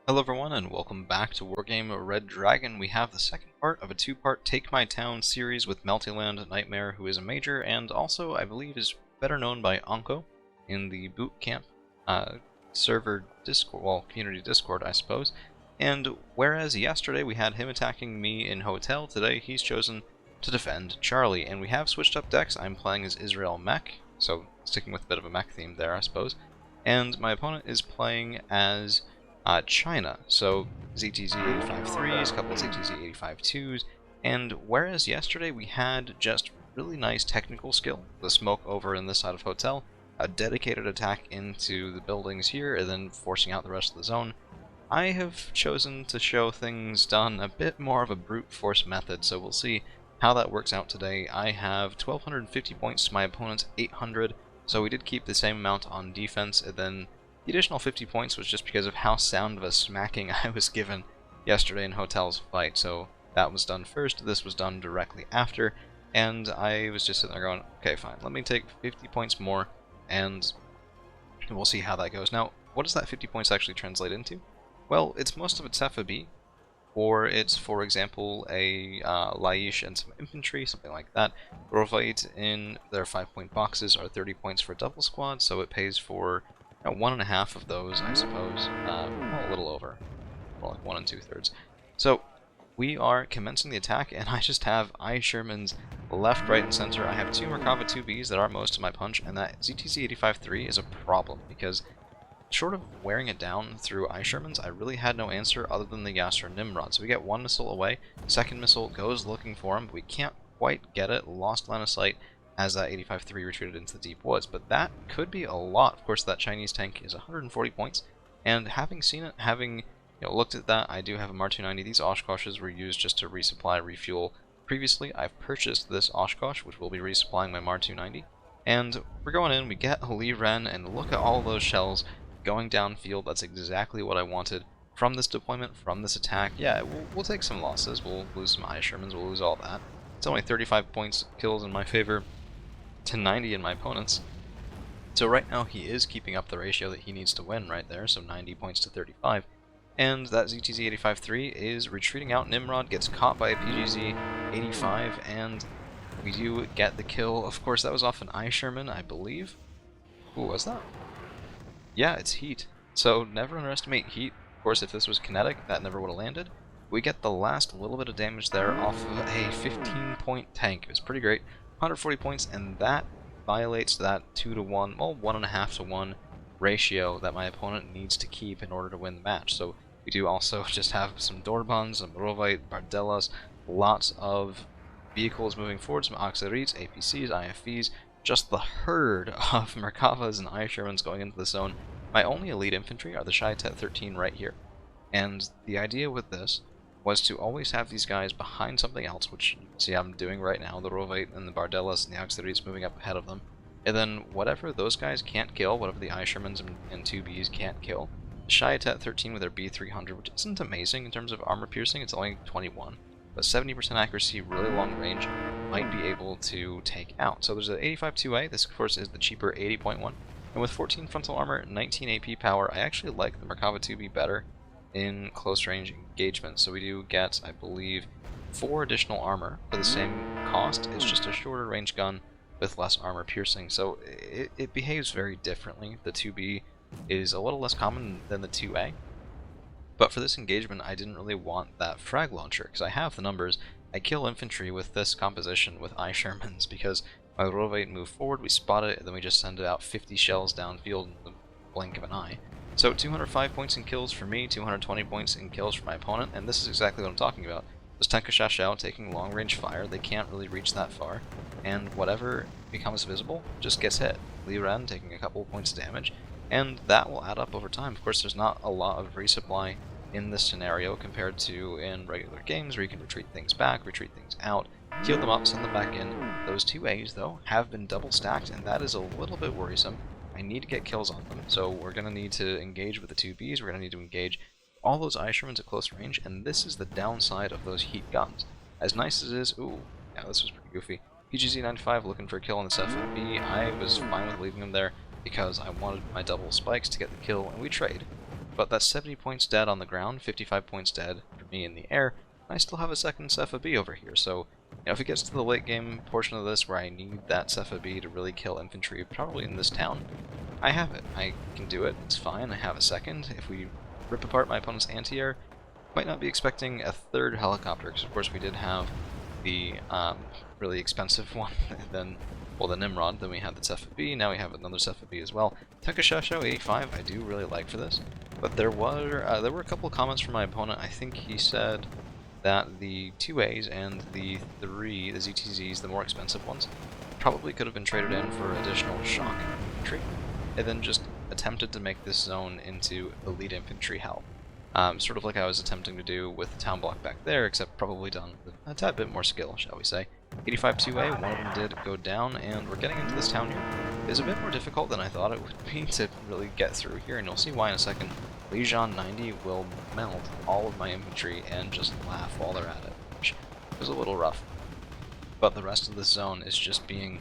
Hello everyone and welcome back to Wargame Red Dragon. We have the second part of a two-part Take My Town series with Meltyland Nightmare, who is a major and also, I believe, is better known by Anko in the boot camp server Discord, well, community Discord, I suppose. And whereas yesterday we had him attacking me in Hotel, today he's chosen to defend Charlie, and we have switched up decks. I'm playing as Israel Mech, so sticking with a bit of a mech theme there, I suppose. And my opponent is playing as China, so ZTZ 85-3s, a couple of ZTZ 85-2s, and whereas yesterday we had just really nice technical skill, the smoke over in this side of Hotel, a dedicated attack into the buildings here, and then forcing out the rest of the zone, I have chosen to show things done a bit more of a brute force method, so we'll see how that works out today. I have 1,250 points to my opponent's 800, so we did keep the same amount on defense, and then the additional 50 points was just because of how sound of a smacking I was given yesterday in Hotel's fight, so that was done first, this was done directly after, and I was just sitting there going, okay fine, let me take 50 points more, and we'll see how that goes. Now, what does that 50 points actually translate into? Well, it's most of it's FAB, or it's, for example, a Laish and some infantry, something like that. Rovite in their 5-point boxes are 30 points for a double squad, so it pays for 1.5 of those, I suppose. Well, a little over. More like 1 2/3. So, we are commencing the attack, and I just have I Shermans left, right, and center. I have 2 Merkava 2Bs that are most of my punch, and that ZTZ 85-3 is a problem, because short of wearing it down through I Shermans, I really had no answer other than the Yasser Nimrod. So we get 1 missile away, second missile goes looking for him, but we can't quite get it, lost line of sight, as that 85-3 retreated into the deep woods, but that could be a lot. Of course, that Chinese tank is 140 points, and having seen it, having looked at that, I do have a Mar-290. These Oshkoshes were used just to resupply, refuel. Previously, I've purchased this Oshkosh, which will be resupplying my Mar-290, and we're going in, we get a Lee Ren, and look at all those shells going downfield. That's exactly what I wanted from this deployment, from this attack. Yeah, we'll take some losses, we'll lose some I Shermans, we'll lose all that. It's only 35 points kills in my favor to 90 in my opponent's. So right now he is keeping up the ratio that he needs to win right there, so 90 points to 35. And that ZTZ 85-3 is retreating out. Nimrod gets caught by a PGZ 85, and we do get the kill. Of course, that was off an I Sherman, I believe. Who was that? Yeah, it's heat. So never underestimate heat. Of course, if this was kinetic, that never would have landed. We get the last little bit of damage there off of a 15-point tank. It was pretty great. 140 points, and that violates that 2 to 1, well, 1.5 to 1 ratio that my opponent needs to keep in order to win the match. So we do also just have some Dorbans, some Rovite, Bardellas, lots of vehicles moving forward, some Auxiliaries, APCs, IFVs, just the herd of Merkavas and I Shermans going into the zone. My only elite infantry are the Shaitet 13 right here. And the idea with this was to always have these guys behind something else, which you can see I'm doing right now, the Rovite and the Bardellas and the Auxiliaries moving up ahead of them. And then whatever those guys can't kill, whatever the I Shermans and 2Bs can't kill, the Shaitet 13 with their B300, which isn't amazing in terms of armor piercing, it's only 21, but 70% accuracy, really long range, might be able to take out. So there's an 85-2A, this of course is the cheaper 80.1, and with 14 frontal armor, 19 AP power, I actually like the Merkava 2B better in close range engagement. So we do get, I believe, 4 additional armor for the same cost. It's just a shorter range gun with less armor piercing, so it behaves very differently. The 2B is a little less common than the 2A, but for this engagement I didn't really want that frag launcher, because I have the numbers. I kill infantry with this composition with I Shermans, because my Rovite move forward, we spot it, and then we just send out 50 shells downfield in the blink of an eye. So 205 points in kills for me, 220 points in kills for my opponent, and this is exactly what I'm talking about. Those Tenkashashao taking long range fire, they can't really reach that far, and whatever becomes visible just gets hit. Lee Ren taking a couple of points of damage, and that will add up over time. Of course, there's not a lot of resupply in this scenario compared to in regular games where you can retreat things back, retreat things out, heal them up, send them back in. Those 2As, though, have been double stacked, and that is a little bit worrisome. I need to get kills on them, so we're going to need to engage with the 2Bs, we're going to need to engage all those I Shermans at close range, and this is the downside of those heat guns. As nice as it is, ooh, yeah, this was pretty goofy. PGZ-95 looking for a kill on this FFB, I was fine with leaving him there because I wanted my double spikes to get the kill, and we trade. but that's 70 points dead on the ground, 55 points dead for me in the air, and I still have a second Cepha B over here, so if it gets to the late game portion of this where I need that Cepha B to really kill infantry, probably in this town, I have it. I can do it, it's fine, I have a second. If we rip apart my opponent's anti-air, might not be expecting a third helicopter, because of course we did have the really expensive one, then, well, the Nimrod, then we had the Cepha B, now we have another Cepha B as well. Tenkashasho 85 I do really like for this, but there were a couple of comments from my opponent. I think he said that the 2As and the ZTZs, the more expensive ones, probably could have been traded in for additional shock infantry, and then just attempted to make this zone into elite infantry hell. Sort of like I was attempting to do with the town block back there, except probably done with a tad bit more skill, shall we say. 85 2A, one of them did go down, and we're getting into this town here. It's a bit more difficult than I thought it would be to really get through here, and you'll see why in a second. Legion 90 will melt all of my infantry and just laugh while they're at it, which was a little rough. But the rest of this zone is just being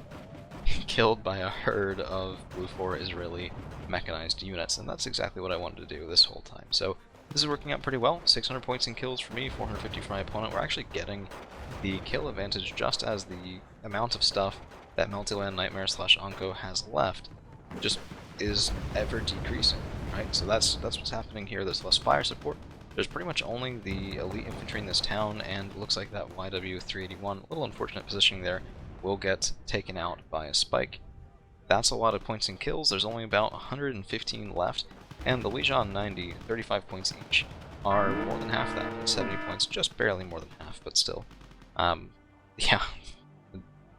killed by a herd of Blue 4 Israeli mechanized units, and that's exactly what I wanted to do this whole time. So this is working out pretty well. 600 points in kills for me, 450 for my opponent. We're actually getting the kill advantage just as the amount of stuff that Multiland Nightmare / Anko has left just is ever decreasing, right? So that's what's happening here. There's less fire support. There's pretty much only the elite infantry in this town, and it looks like that YW381, a little unfortunate positioning there, will get taken out by a spike. That's a lot of points in kills. There's only about 115 left, and the Legion 90, 35 points each, are more than half that. 70 points, just barely more than half, but still. Yeah.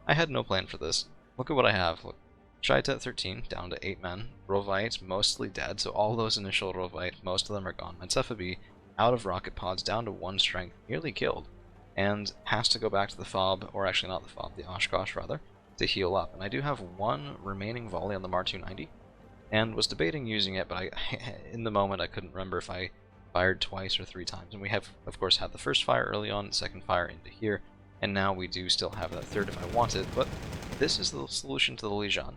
I had no plan for this. Look at what I have. Look. Shaitet 13, down to 8 men. Rovite, mostly dead, so all those initial Rovite, most of them are gone. My Cepha B, out of rocket pods, down to 1 strength, nearly killed, and has to go back to the FOB, or actually not the FOB, the Oshkosh rather, to heal up. And I do have 1 remaining volley on the Mar 290, and was debating using it, but in the moment I couldn't remember if I fired twice or 3 times. And we have, of course, had the first fire early on, the second fire into here, and now we do still have that third if I want it, but this is the solution to the Legion.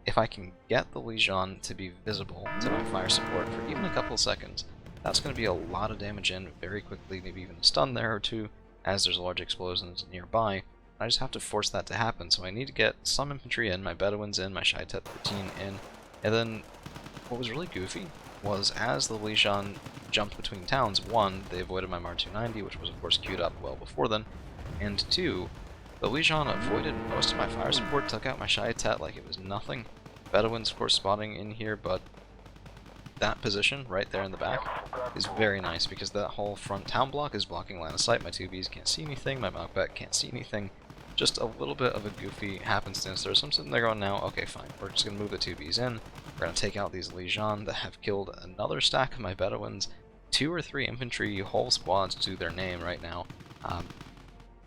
If I can get the Legion to be visible to my fire support for even a couple of seconds, that's going to be a lot of damage in very quickly, maybe even a stun there or 2, as there's large explosions nearby. I just have to force that to happen, so I need to get some infantry in, my Bedouins in, my Shaitet 13 in, and then what was really goofy was as the Legion jumped between towns, 1, they avoided my Mar 290, which was of course queued up well before then, and 2, the Legion avoided most of my fire support, took out my Shaitet like it was nothing. Bedouins, of course, spotting in here, but that position right there in the back is very nice because that whole front town block is blocking line of sight. My 2Bs can't see anything, my Malkbet can't see anything. Just a little bit of a goofy happenstance there. So I'm sitting there going, now, okay, fine, we're just going to move the 2Bs in. We're going to take out these Legion that have killed another stack of my Bedouins. 2 or 3 infantry whole squads to their name right now.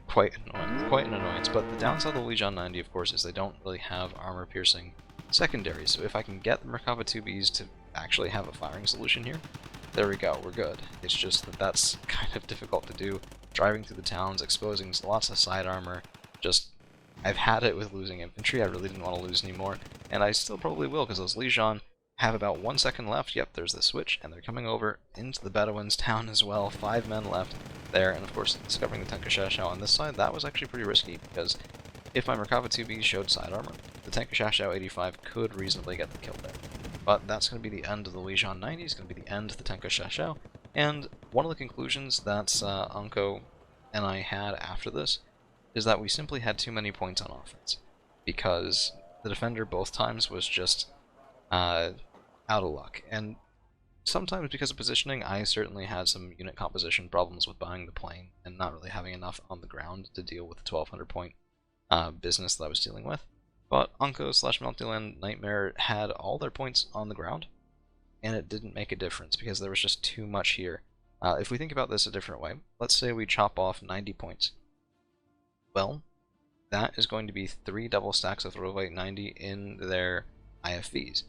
Quite annoying, quite an annoyance. But the downside of the Legion 90, of course, is they don't really have armor-piercing secondaries. So if I can get the Merkava 2Bs to actually have a firing solution here, there we go, we're good. It's just that that's kind of difficult to do. Driving through the towns, exposing lots of side armor, just, I've had it with losing infantry. I really didn't want to lose anymore, and I still probably will, because those Legion have about 1 second left. Yep, there's the switch, and they're coming over into the Bedouins town as well. 5 men left there, and of course discovering the Tenkashasho on this side, that was actually pretty risky, because if my Merkava 2B showed side armor, the Tenkashasho 85 could reasonably get the kill there. But that's going to be the end of the Legion 90, it's going to be the end of the Tenkashasho, and one of the conclusions that Anko and I had after this is that we simply had too many points on offense, because the defender both times was just out of luck. And sometimes because of positioning, I certainly had some unit composition problems with buying the plane and not really having enough on the ground to deal with the 1200 point business that I was dealing with. But Anko / Multiland Nightmare had all their points on the ground, and it didn't make a difference because there was just too much here. If we think about this a different way, let's say we chop off 90 points. Well, that is going to be 3 double stacks of Rovite 90 in their IFVs.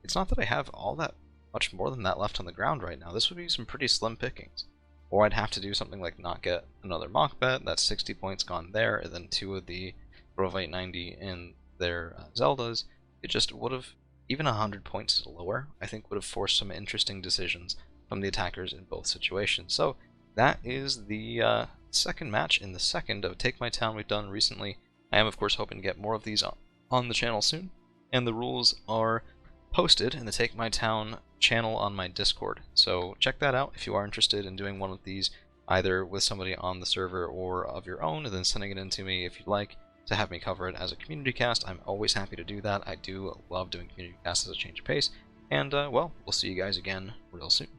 It's not that I have all that much more than that left on the ground right now. This would be some pretty slim pickings. Or I'd have to do something like not get another Malkbet, that's 60 points gone there, and then 2 of the Rovite 90 in their Zeldas. It just would have, even 100 points lower, I think would have forced some interesting decisions from the attackers in both situations. So that is the second match in the second of Take My Town we've done recently. I am, of course, hoping to get more of these on the channel soon, and the rules are posted in the Take My Town channel on my Discord. So check that out if you are interested in doing one of these, either with somebody on the server or of your own, and then sending it in to me if you'd like to have me cover it as a community cast. I'm always happy to do that. I do love doing community casts as a change of pace. And, well, we'll see you guys again real soon.